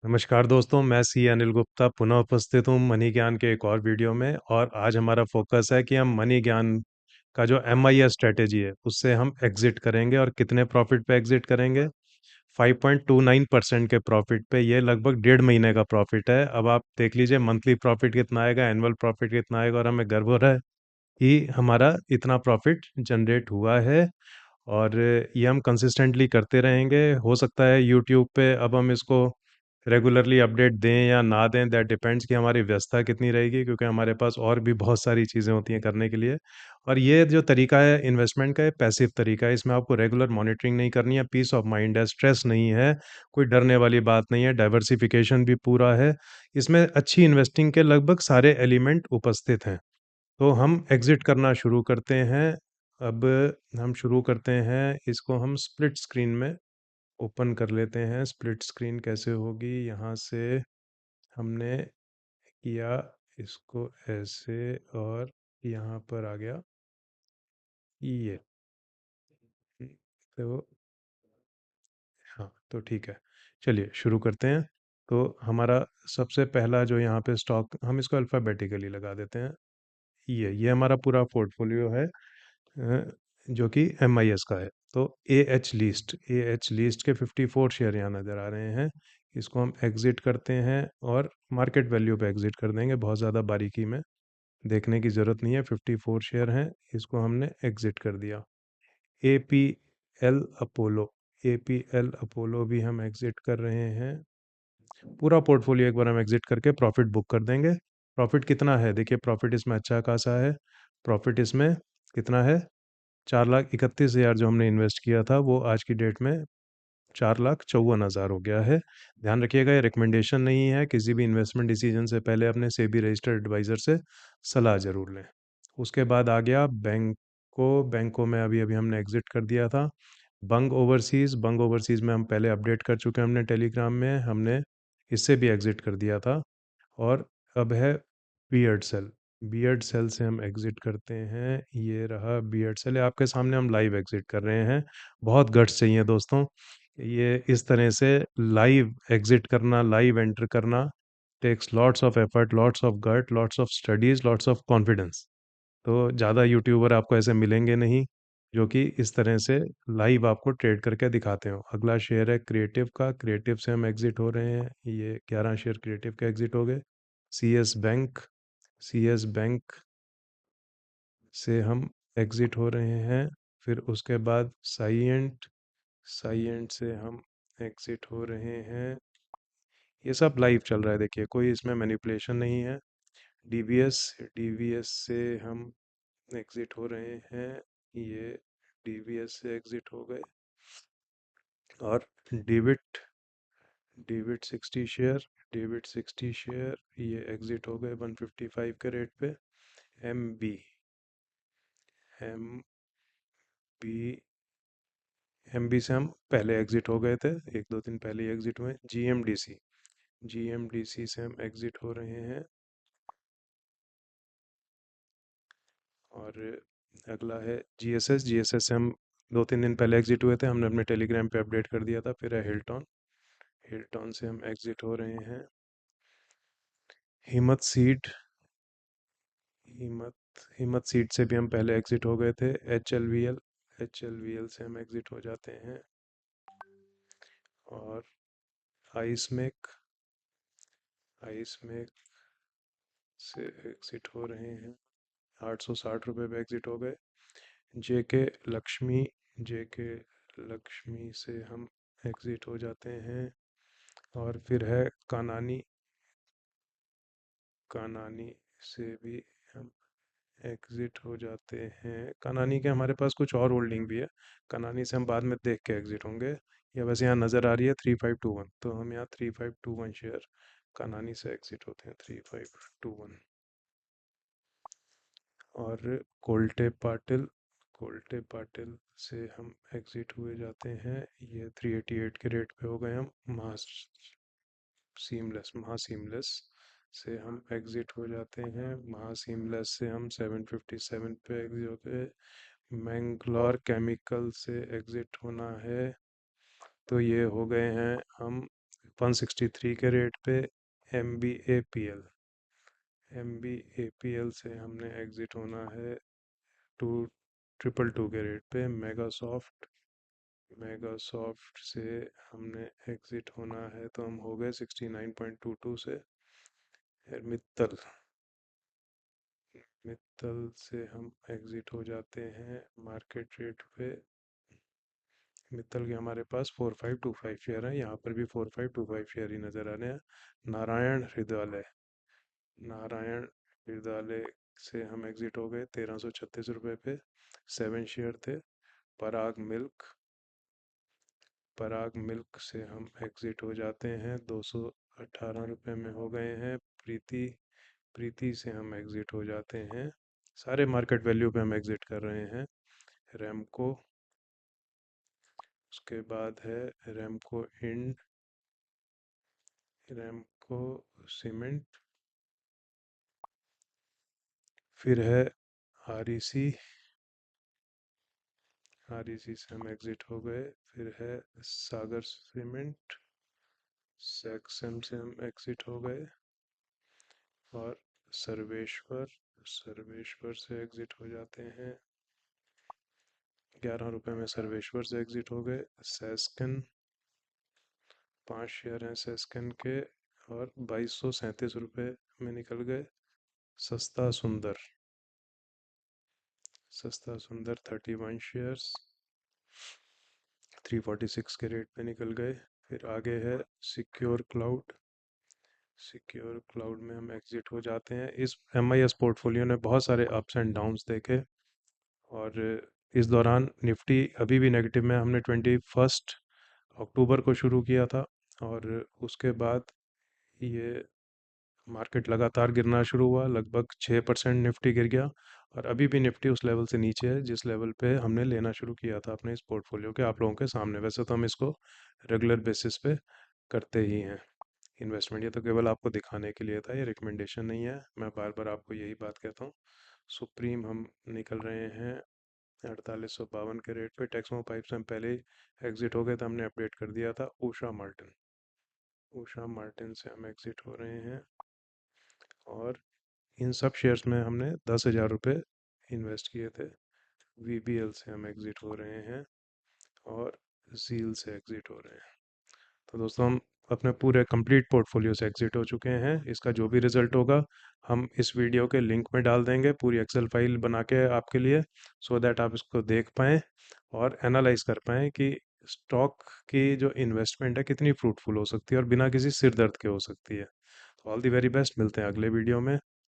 नमस्कार दोस्तों, मैं सी अनिल गुप्ता पुनः उपस्थित हूँ मनी ज्ञान के एक और वीडियो में। और आज हमारा फोकस है कि हम मनी ज्ञान का जो MIS स्ट्रेटेजी है उससे हम एग्जिट करेंगे और कितने प्रॉफिट पे एग्जिट करेंगे। 5.29% के प्रॉफिट पे। ये लगभग 1.5 महीने का प्रॉफिट है। अब आप देख लीजिए मंथली प्रॉफिट कितना आएगा, एनुअल प्रॉफिट कितना आएगा, और हमें गर्व हो रहा है कि हमारा इतना प्रॉफिट जनरेट हुआ है। और ये हम कंसिस्टेंटली करते रहेंगे। हो सकता है यूट्यूब पे अब हम इसको रेगुलरली अपडेट दें या ना दें, दैट डिपेंड्स कि हमारी व्यस्तता कितनी रहेगी, क्योंकि हमारे पास और भी बहुत सारी चीज़ें होती हैं करने के लिए। और ये जो तरीका है इन्वेस्टमेंट का, ये पैसिव तरीका है। इसमें आपको रेगुलर मॉनिटरिंग नहीं करनी है, पीस ऑफ माइंड है, स्ट्रेस नहीं है, कोई डरने वाली बात नहीं है, डाइवर्सिफिकेशन भी पूरा है। इसमें अच्छी इन्वेस्टिंग के लगभग सारे एलिमेंट उपस्थित हैं। तो हम एग्ज़िट करना शुरू करते हैं। अब हम शुरू करते हैं, इसको हम स्प्लिट स्क्रीन में ओपन कर लेते हैं। स्प्लिट स्क्रीन कैसे होगी, यहाँ से हमने किया इसको ऐसे, और यहाँ पर आ गया ये। तो हाँ, तो ठीक है, चलिए शुरू करते हैं। तो हमारा सबसे पहला जो यहाँ पे स्टॉक, हम इसको अल्फ़ाबेटिकली लगा देते हैं। ये हमारा पूरा पोर्टफोलियो है, जो कि MIS का है। तो AH लीस्ट के 54 शेयर यहाँ नज़र आ रहे हैं। इसको हम एग्ज़िट करते हैं और मार्केट वैल्यू पे एग्ज़िट कर देंगे। बहुत ज़्यादा बारीकी में देखने की ज़रूरत नहीं है। 54 शेयर हैं, इसको हमने एग्ज़िट कर दिया। APL अपोलो भी हम एग्ज़िट कर रहे हैं। पूरा पोर्टफोलियो एक बार हम एग्ज़िट करके प्रॉफिट बुक कर देंगे। प्रॉफिट कितना है देखिए, प्रॉफिट इसमें अच्छा खासा है। प्रॉफिट इसमें कितना है, 4,31,000 जो हमने इन्वेस्ट किया था वो आज की डेट में 4,54,000 हो गया है। ध्यान रखिएगा, ये रिकमेंडेशन नहीं है। किसी भी इन्वेस्टमेंट डिसीजन से पहले अपने सेबी रजिस्टर्ड एडवाइज़र से सलाह ज़रूर लें। उसके बाद आ गया बैंकों में अभी अभी हमने एग्ज़िट कर दिया था। बंग ओवरसीज़ में हम पहले अपडेट कर चुके हैं, हमने टेलीग्राम में, हमने इससे भी एग्ज़िट कर दिया था। और अब है बियर्ड सेल। बियर्ड सेल से हम एग्ज़िट करते हैं। ये रहा बियर्ड सेल, आपके सामने हम लाइव एग्ज़िट कर रहे हैं। बहुत गट्स चाहिए दोस्तों, ये इस तरह से लाइव एग्ज़िट करना, लाइव एंटर करना takes lots of effort, lots of gut, lots of studies, lots of confidence. तो ज़्यादा यूट्यूबर आपको ऐसे मिलेंगे नहीं जो कि इस तरह से लाइव आपको ट्रेड करके दिखाते हो। अगला शेयर है क्रिएटिव का। क्रिएटिव से हम एग्ज़िट हो रहे हैं। ये 11 शेयर क्रिएटिव के एग्ज़िट हो गए। सी एस बैंक से हम एग्ज़िट हो रहे हैं। फिर उसके बाद साइएंट से हम एग्ज़िट हो रहे हैं। ये सब लाइव चल रहा है, देखिए कोई इसमें मैनिपुलेशन नहीं है। डीवीएस से हम एग्ज़िट हो रहे हैं। ये डीवीएस से एग्ज़िट हो गए। और डेविड डेविड 60 शेयर ये एग्ज़िट हो गए 155 के रेट पे। M B M B M B से हम पहले एग्ज़िट हो गए थे, 1-2 दिन पहले ही एग्ज़िट हुए। जी एम डी सी से हम एग्ज़िट हो रहे हैं। और अगला है जी एस एस से हम 2-3 दिन पहले एग्ज़िट हुए थे, हमने अपने टेलीग्राम पे अपडेट कर दिया था। फिर है हिल्टॉन से हम एग्ज़िट हो रहे हैं। हिम्मत सीड हिम्मत सीड से भी हम पहले एग्ज़िट हो गए थे। एच एल वी एल से हम एग्ज़िट हो जाते हैं। और आइसमेक आइसमेक से एग्ज़िट हो रहे हैं। 860 रुपये पे एग्ज़िट हो गए। जेके लक्ष्मी जेके लक्ष्मी से हम एग्ज़िट हो जाते हैं। और फिर है कानानी से भी हम एग्ज़िट हो जाते हैं। कनानी के हमारे पास कुछ और होल्डिंग भी है, कनानी से हम बाद में देख के एग्ज़िट होंगे। या बस यहाँ नज़र आ रही है 3521, तो हम यहाँ 3521 शेयर कनानी से एग्ज़िट होते हैं। 3521। और कोल्टे पाटिल से हम एग्ज़िट हुए जाते हैं। ये 388 के रेट पे हो गए हम। महासीमलेस से हम एग्ज़िट हो जाते हैं। महासीमलेस से हम 757 पे एग्ज़िट होते हैं। मैंगलोर केमिकल से एग्ज़िट होना है। तो ये हो गए हैं हम 163 के रेट पे M B A P L, M B A P L से हमने एग्ज़िट होना है 2 222 के रेट पे। मेगासॉफ्ट, मेगासॉफ्ट से हमने एग्ज़िट होना है तो हम हो गए 69.22 से। फिर मित्तल, मित्तल से हम एग्ज़िट हो जाते हैं मार्केट रेट पे। मित्तल के हमारे पास 4525 शेयर हैं, यहाँ पर भी 4525 शेयर ही नज़र आ रहे हैं। नारायण हृदयालय, नारायण हृदयालय से हम एग्ज़िट हो गए 1336 रुपये पे, 7 शेयर थे। पराग मिल्क, पराग मिल्क से हम एग्ज़िट हो जाते हैं 218 रुपये में हो गए हैं। प्रीति, प्रीति से हम एग्ज़िट हो जाते हैं, सारे मार्केट वैल्यू पे हम एग्ज़िट कर रहे हैं। रेमको, उसके बाद है रेमको इंड, रेमको सीमेंट, फिर है आर ई सी, आर ई सी से हम एग्ज़िट हो गए। फिर है सागर सीमेंट, सेक्सन से हम एग्ज़िट हो गए। और सर्वेश्वर, सर्वेश्वर से एग्ज़िट हो जाते हैं, 11 रुपये में सर्वेश्वर से एग्ज़िट हो गए। सेस्कन, 5 शेयर हैं सेस्कन के और 2237 रुपये में निकल गए। सस्ता सुंदर, सस्ता सुंदर 31 शेयर्स 346 के रेट पे निकल गए। फिर आगे है सिक्योर क्लाउड, सिक्योर क्लाउड में हम एग्ज़िट हो जाते हैं। इस एम आई एस पोर्टफोलियो ने बहुत सारे अप्स एंड डाउन्स देखे और इस दौरान निफ्टी अभी भी नेगेटिव में, हमने 21 अक्टूबर को शुरू किया था और उसके बाद ये मार्केट लगातार गिरना शुरू हुआ, लगभग 6% निफ्टी गिर गया और अभी भी निफ्टी उस लेवल से नीचे है जिस लेवल पे हमने लेना शुरू किया था अपने इस पोर्टफोलियो के आप लोगों के सामने। वैसे तो हम इसको रेगुलर बेसिस पे करते ही हैं इन्वेस्टमेंट, ये तो केवल आपको दिखाने के लिए था, ये रिकमेंडेशन नहीं है, मैं बार बार आपको यही बात कहता हूँ। सुप्रीम हम निकल रहे हैं 4852 के रेट पे। टेक्समो पाइप से हम पहले ही एग्ज़िट हो गए थे, हमने अपडेट कर दिया था। उषा मार्टिन, उषा मार्टिन से हम एग्ज़िट हो रहे हैं और इन सब शेयर्स में हमने 10,000 रुपये इन्वेस्ट किए थे। वी बी एल से हम एग्ज़िट हो रहे हैं और ज़ील से एग्ज़िट हो रहे हैं। तो दोस्तों हम अपने पूरे कंप्लीट पोर्टफोलियो से एग्ज़िट हो चुके हैं। इसका जो भी रिज़ल्ट होगा हम इस वीडियो के लिंक में डाल देंगे, पूरी एक्सेल फाइल बना के आपके लिए, सो दैट आप इसको देख पाएँ और एनालाइज कर पाएँ कि स्टॉक की जो इन्वेस्टमेंट है कितनी फ्रूटफुल हो सकती है और बिना किसी सिर दर्द के हो सकती है। तो ऑल दी वेरी बेस्ट, मिलते हैं अगले वीडियो में।